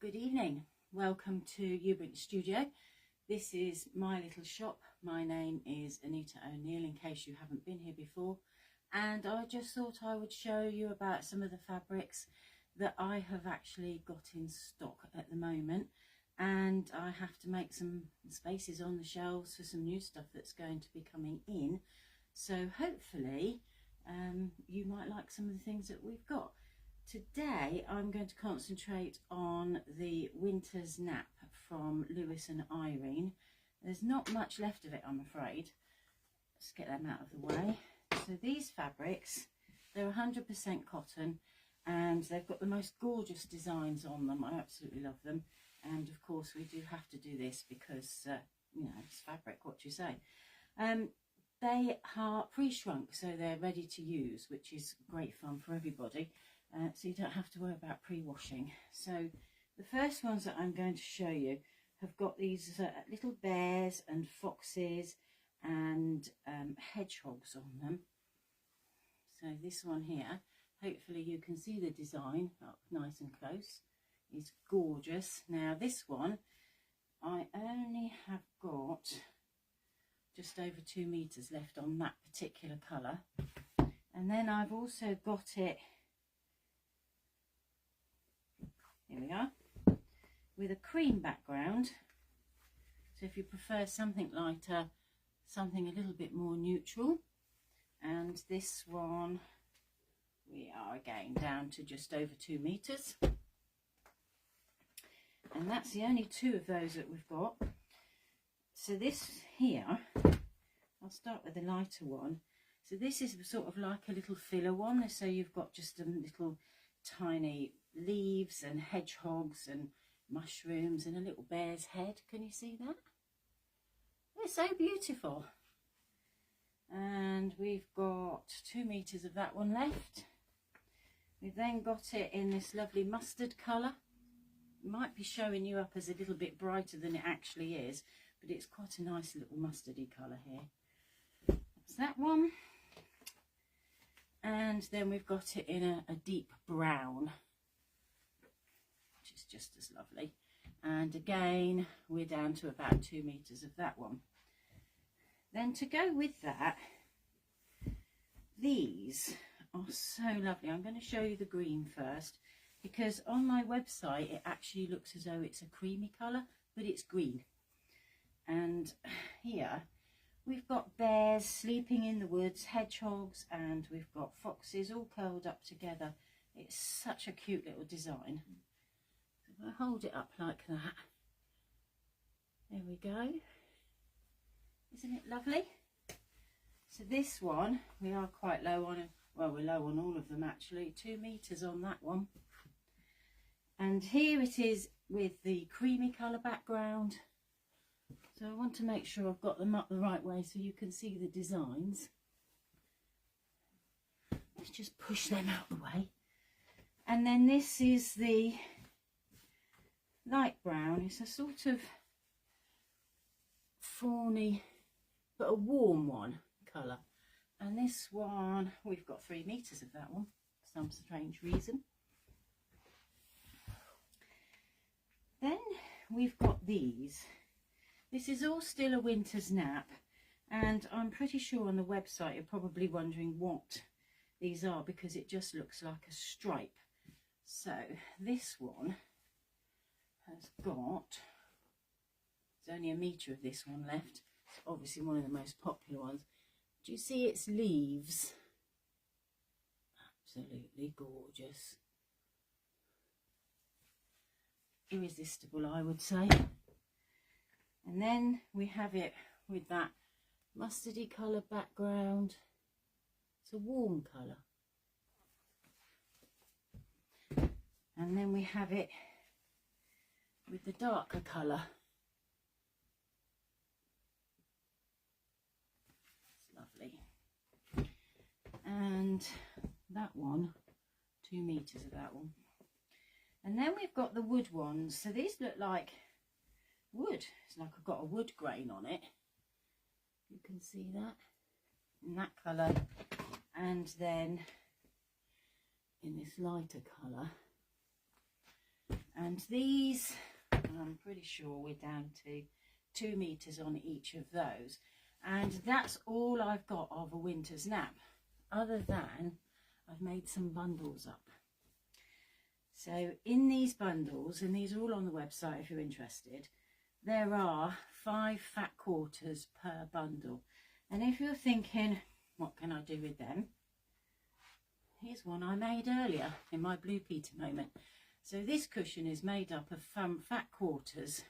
Good evening. Welcome to Ubrink Studio. This is my little shop. My name is Anita O'Neill, in case you haven't been here before. And I just thought I would show you about some of the fabrics that I have actually got in stock at the moment. And I have to make some spaces on the shelves for some new stuff that's going to be coming in. So hopefully you might like some of the things that we've got. Today I'm going to concentrate on the winter's nap from Lewis and Irene. There's not much left of it, I'm afraid. Let's get them out of the way. So these fabrics, they're 100% cotton and they've got the most gorgeous designs on them. I absolutely love them. And of course we do have to do this because, you know, it's fabric, what do you say? They are pre-shrunk, so they're ready to use, which is great fun for everybody. So you don't have to worry about pre-washing. So the first ones that I'm going to show you have got these little bears and foxes and hedgehogs on them. So this one here, hopefully you can see the design up nice and close. It's gorgeous. Now this one I only have got just over 2 meters left on that particular colour, and then I've also got it, here we are, with a cream background. So if you prefer something lighter, something a little bit more neutral. And this one we are again down to just over 2 meters, and that's the only two of those that we've got. So this here, I'll start with the lighter one. So this is sort of like a little filler one, so you've got just a little tiny leaves and hedgehogs and mushrooms and a little bear's head. Can you see that? It's so beautiful. And we've got 2 meters of that one left. We've then got it in this lovely mustard colour. Might be showing you up as a little bit brighter than it actually is, but it's quite a nice little mustardy colour here. That's that one. And then we've got it in a deep brown, which is just as lovely. And again, we're down to about 2 meters of that one. Then to go with that, these are so lovely. I'm going to show you the green first, because on my website it actually looks as though it's a creamy colour, but it's green. And here we've got bears sleeping in the woods, hedgehogs, and we've got foxes all curled up together. It's such a cute little design. So if I hold it up like that, there we go. Isn't it lovely? So this one, we are quite low on it. Well, we're low on all of them actually. 2 meters on that one. And here it is with the creamy colour background. So I want to make sure I've got them up the right way so you can see the designs. Let's just push them out the way. And then this is the light brown. It's a sort of fawny, but a warm one colour. And this one, we've got 3 meters of that one for some strange reason. Then we've got these. This is all still a winter's nap, and I'm pretty sure on the website you're probably wondering what these are, because it just looks like a stripe. So this one has got, there's only 1 meter of this one left. It's obviously one of the most popular ones. Do you see its leaves? Absolutely gorgeous. Irresistible, I would say. And then we have it with that mustardy colour background. It's a warm colour. And then we have it with the darker colour. It's lovely. And that one, 2 meters of that one. And then we've got the wood ones. So these look like wood. It's like I've got a wood grain on it. You can see that in that colour, and then in this lighter colour. And these, I'm pretty sure we're down to 2 meters on each of those. And that's all I've got of a winter's nap, other than I've made some bundles up. So in these bundles, and these are all on the website if you're interested, there are 5 fat quarters per bundle. And if you're thinking, what can I do with them? Here's one I made earlier in my Blue Peter moment. So this cushion is made up of fat quarters.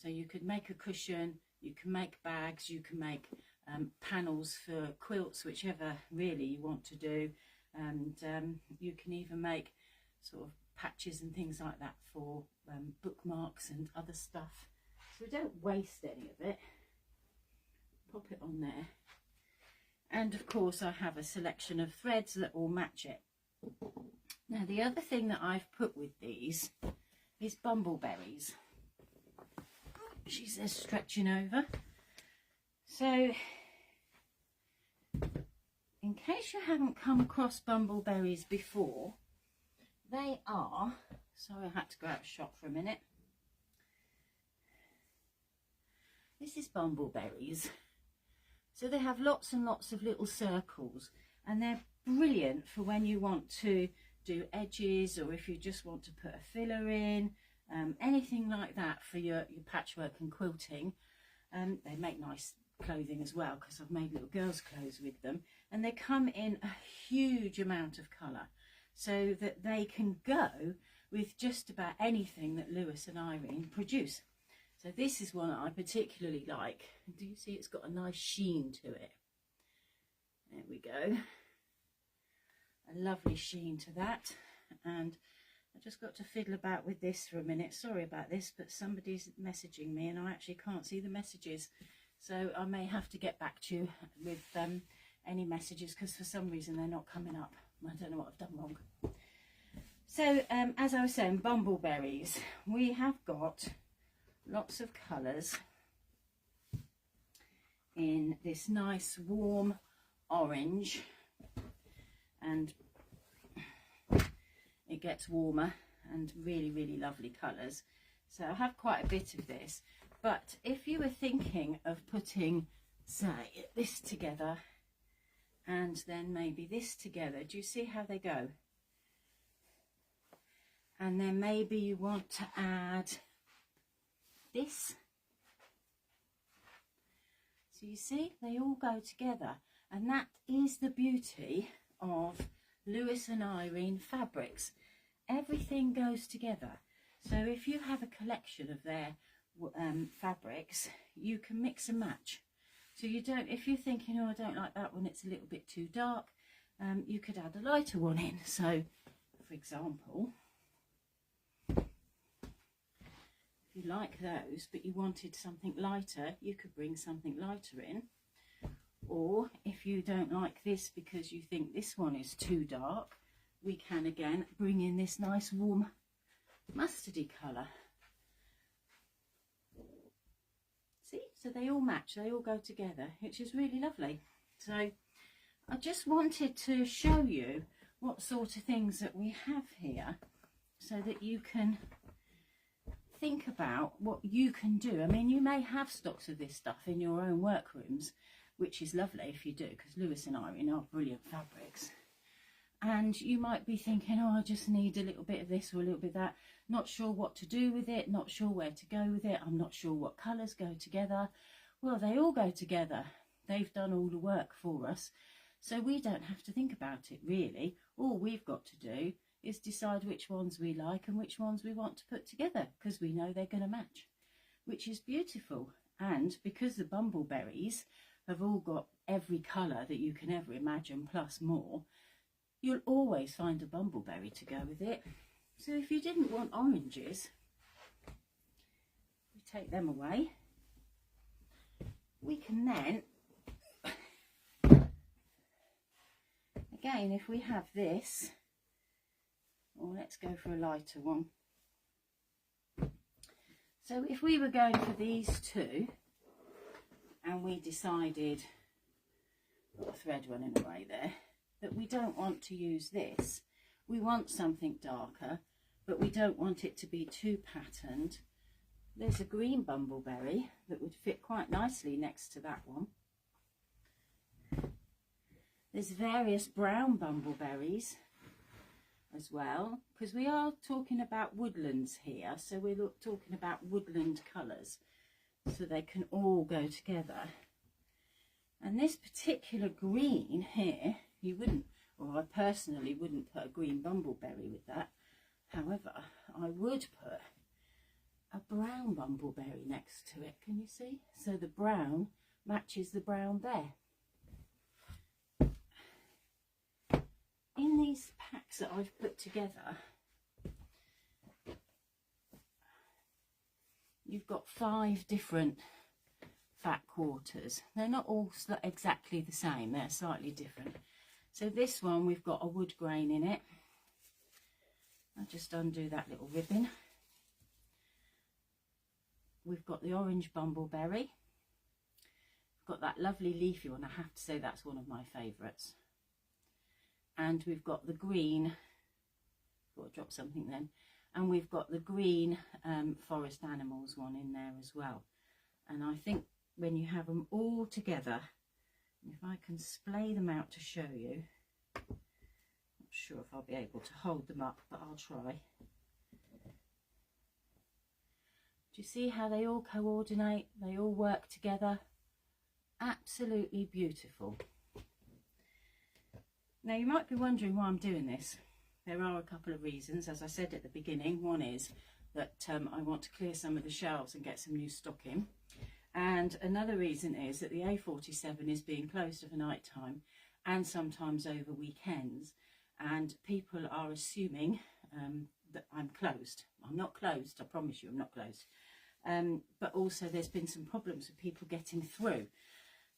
So you could make a cushion, you can make bags, you can make panels for quilts, whichever really you want to do. And you can even make sort of patches and things like that for bookmarks and other stuff. So don't waste any of it. Pop it on there. And of course I have a selection of threads that will match it. Now the other thing that I've put with these is bumbleberries. She says stretching over. So in case you haven't come across bumbleberries before, they are, sorry I had to go out of shot for a minute. This is bumbleberries. So they have lots and lots of little circles, and they're brilliant for when you want to do edges, or if you just want to put a filler in, anything like that for your patchwork and quilting. They make nice clothing as well, because I've made little girls' clothes with them, and they come in a huge amount of colour, so that they can go with just about anything that Lewis and Irene produce. So this is one that I particularly like. Do you see it's got a nice sheen to it? There we go. A lovely sheen to that. And I just got to fiddle about with this for a minute. Sorry about this, but somebody's messaging me and I actually can't see the messages. So I may have to get back to you with any messages, because for some reason they're not coming up. I don't know what I've done wrong. So as I was saying, bumbleberries. We have got lots of colours in this nice warm orange, and it gets warmer, and really, really lovely colours. So I have quite a bit of this, but if you were thinking of putting, say, this together and then maybe this together, do you see how they go? And then maybe you want to add this. So you see, they all go together, and that is the beauty of Lewis and Irene fabrics. Everything goes together. So if you have a collection of their fabrics, you can mix and match. So you don't, if you're thinking, oh, I don't like that one, it's a little bit too dark, you could add a lighter one in. So for example, if you like those but you wanted something lighter, you could bring something lighter in. Or if you don't like this because you think this one is too dark, we can again bring in this nice warm mustardy colour. See, so they all match, they all go together, which is really lovely. So I just wanted to show you what sort of things that we have here, so that you can think about what you can do. I mean, you may have stocks of this stuff in your own workrooms, which is lovely if you do, because Lewis and Irene are brilliant fabrics. And you might be thinking, oh, I just need a little bit of this or a little bit of that, not sure what to do with it, not sure where to go with it, I'm not sure what colours go together. Well, they all go together. They've done all the work for us, so we don't have to think about it really. All we've got to do is decide which ones we like and which ones we want to put together, because we know they're going to match, which is beautiful. And because the bumbleberries have all got every colour that you can ever imagine plus more, you'll always find a bumbleberry to go with it. So if you didn't want oranges, we take them away. We can then, again, if we have this, or let's go for a lighter one. So if we were going for these two, and we decided, got a thread running away there, that we don't want to use this, we want something darker, but we don't want it to be too patterned. There's a green bumbleberry that would fit quite nicely next to that one. There's various brown bumbleberries as well, because we are talking about woodlands here, so we're talking about woodland colours, so they can all go together. And this particular green here, you wouldn't, or I personally wouldn't put a green bumbleberry with that. However, I would put a brown bumbleberry next to it. Can you see? So the brown matches the brown there. In these packs that I've put together, you've got 5 different fat quarters. They're not all exactly the same, they're slightly different. So this one, we've got a wood grain in it. I'll just undo that little ribbon. We've got the orange bumbleberry. We've got that lovely leafy one. I have to say that's one of my favourites. And we've got the green, got to drop something then, and we've got the green forest animals one in there as well. And I think when you have them all together, if I can splay them out to show you, not sure if I'll be able to hold them up, but I'll try. Do you see how they all coordinate? They all work together. Absolutely beautiful. Now you might be wondering why I'm doing this. There are a couple of reasons, as I said at the beginning. One is that I want to clear some of the shelves and get some new stock in. And another reason is that the A47 is being closed over night time and sometimes over weekends. And people are assuming that I'm closed. I'm not closed, I promise you I'm not closed. But also there's been some problems with people getting through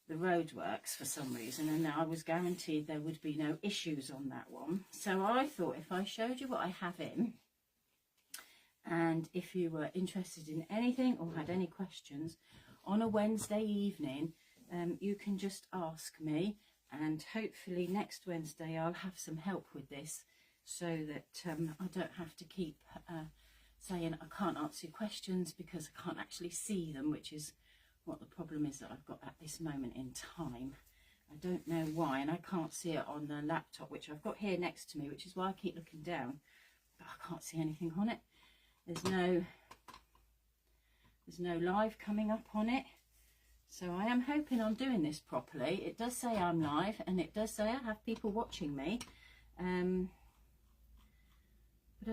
the roadworks for some reason, and I was guaranteed there would be no issues on that one. So I thought if I showed you what I have in, and if you were interested in anything or had any questions on a Wednesday evening, you can just ask me, and hopefully next Wednesday I'll have some help with this, so that I don't have to keep saying I can't answer your questions because I can't actually see them, which is what the problem is that I've got at this moment in time. I don't know why, and I can't see it on the laptop, which I've got here next to me, which is why I keep looking down, but I can't see anything on it. There's no live coming up on it, so I am hoping I'm doing this properly. It does say I'm live, and it does say I have people watching me, but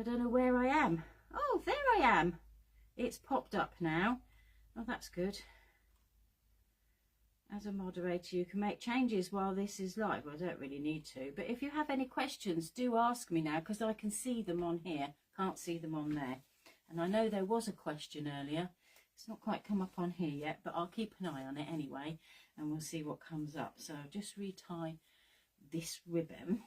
I don't know where I am. Oh, there I am. It's popped up now. Oh, that's good. As a moderator, you can make changes while this is live. Well, I don't really need to, but if you have any questions, do ask me now, because I can see them on here, can't see them on there. And I know there was a question earlier. It's not quite come up on here yet, but I'll keep an eye on it anyway, and we'll see what comes up. So I'll just retie this ribbon,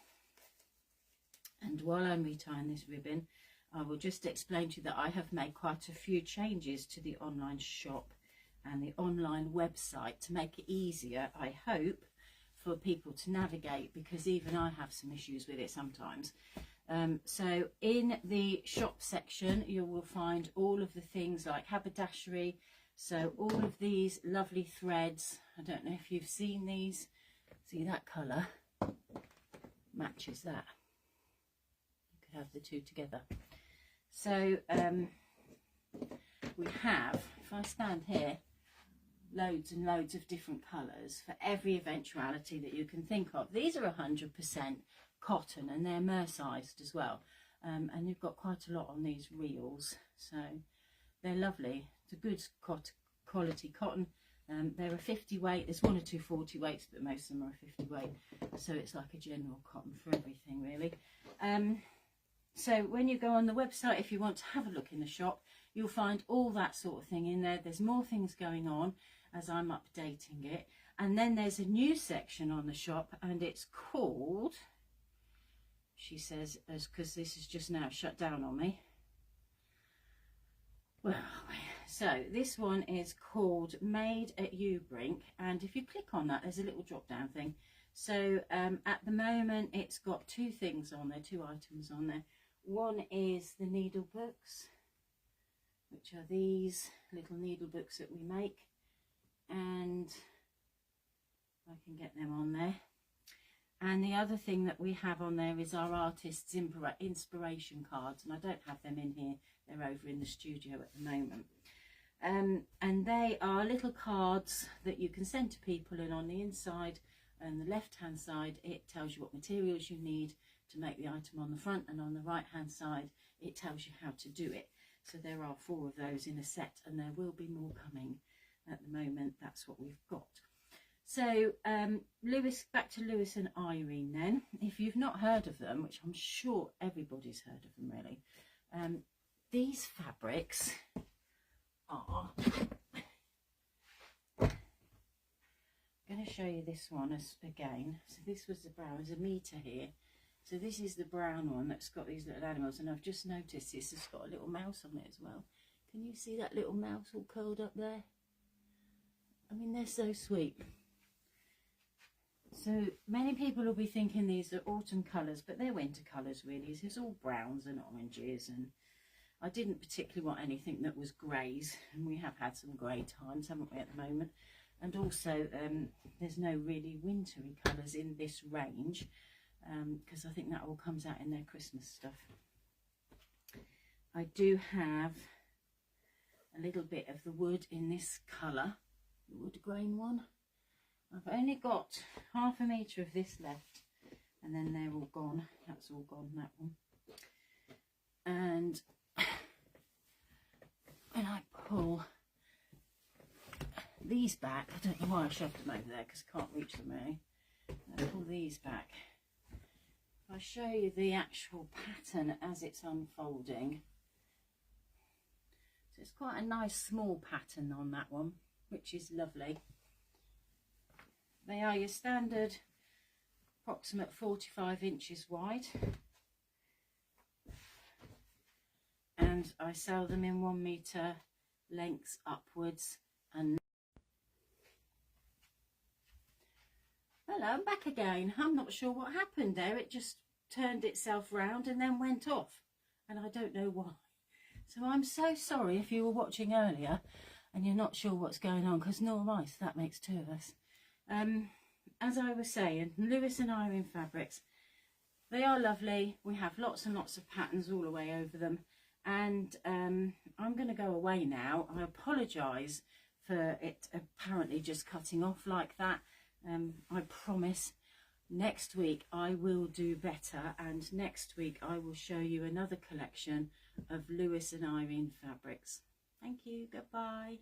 and while I'm retying this ribbon, I will just explain to you that I have made quite a few changes to the online shop and the online website to make it easier, I hope, for people to navigate, because even I have some issues with it sometimes. So in the shop section you will find all of the things like haberdashery, so all of these lovely threads. I don't know if you've seen these. See, that colour matches that. You could have the two together. So we have, if I stand here, loads and loads of different colours for every eventuality that you can think of. These are 100% cotton, and they're mersized as well, and you've got quite a lot on these reels, so they're lovely. It's a good quality cotton. They're a 50 weight. There's 1 or 2 40 weights, but most of them are a 50 weight, so it's like a general cotton for everything really. So when you go on the website, if you want to have a look in the shop, you'll find all that sort of thing in there. There's more things going on as I'm updating it. And then there's a new section on the shop, and it's called, she says, because this is just now shut down on me. Well, so this one is called Made at Ubrink, and if you click on that, there's a little drop down thing. So at the moment it's got 2 things on there, 2 items on there. One is the needle books, which are these little needle books that we make, and I can get them on there. And the other thing that we have on there is our artists' inspiration cards, and I don't have them in here, they're over in the studio at the moment. And they are little cards that you can send to people, and on the inside and the left hand side it tells you what materials you need to make the item on the front, and on the right hand side it tells you how to do it. So there are 4 of those in a set, and there will be more coming. At the moment that's what we've got. So back to Lewis and Irene then. If you've not heard of them, which I'm sure everybody's heard of them really, these fabrics are, I'm going to show you this one again. So this was the brown, there's a meter here. So this is the brown one that's got these little animals, and I've just noticed this has got a little mouse on it as well. Can you see that little mouse all curled up there? I mean, they're so sweet. So many people will be thinking these are autumn colours, but they're winter colours really. It's all browns and oranges, and I didn't particularly want anything that was greys, and we have had some grey times, haven't we, at the moment. And also there's no really wintry colours in this range, because I think that all comes out in their Christmas stuff. I do have a little bit of the wood in this colour, the wood grain one. I've only got half a metre of this left, and then they're all gone. That's all gone, that one. And when I pull these back, I don't know why I shoved them over there because I can't reach them really. I pull these back. I'll show you the actual pattern as it's unfolding. So it's quite a nice small pattern on that one, which is lovely. They are your standard approximate 45 inches wide, and I sell them in 1 metre lengths upwards. And hello, I'm back again. I'm not sure what happened there. It just turned itself round and then went off, and I don't know why. So I'm so sorry if you were watching earlier and you're not sure what's going on, because nor am I, so that makes 2 of us. As I was saying, Lewis and Irene fabrics, they are lovely. We have lots and lots of patterns all the way over them, and I'm going to go away now. I apologise for it apparently just cutting off like that. I promise next week I will do better, and next week I will show you another collection of Lewis and Irene fabrics. Thank you, goodbye.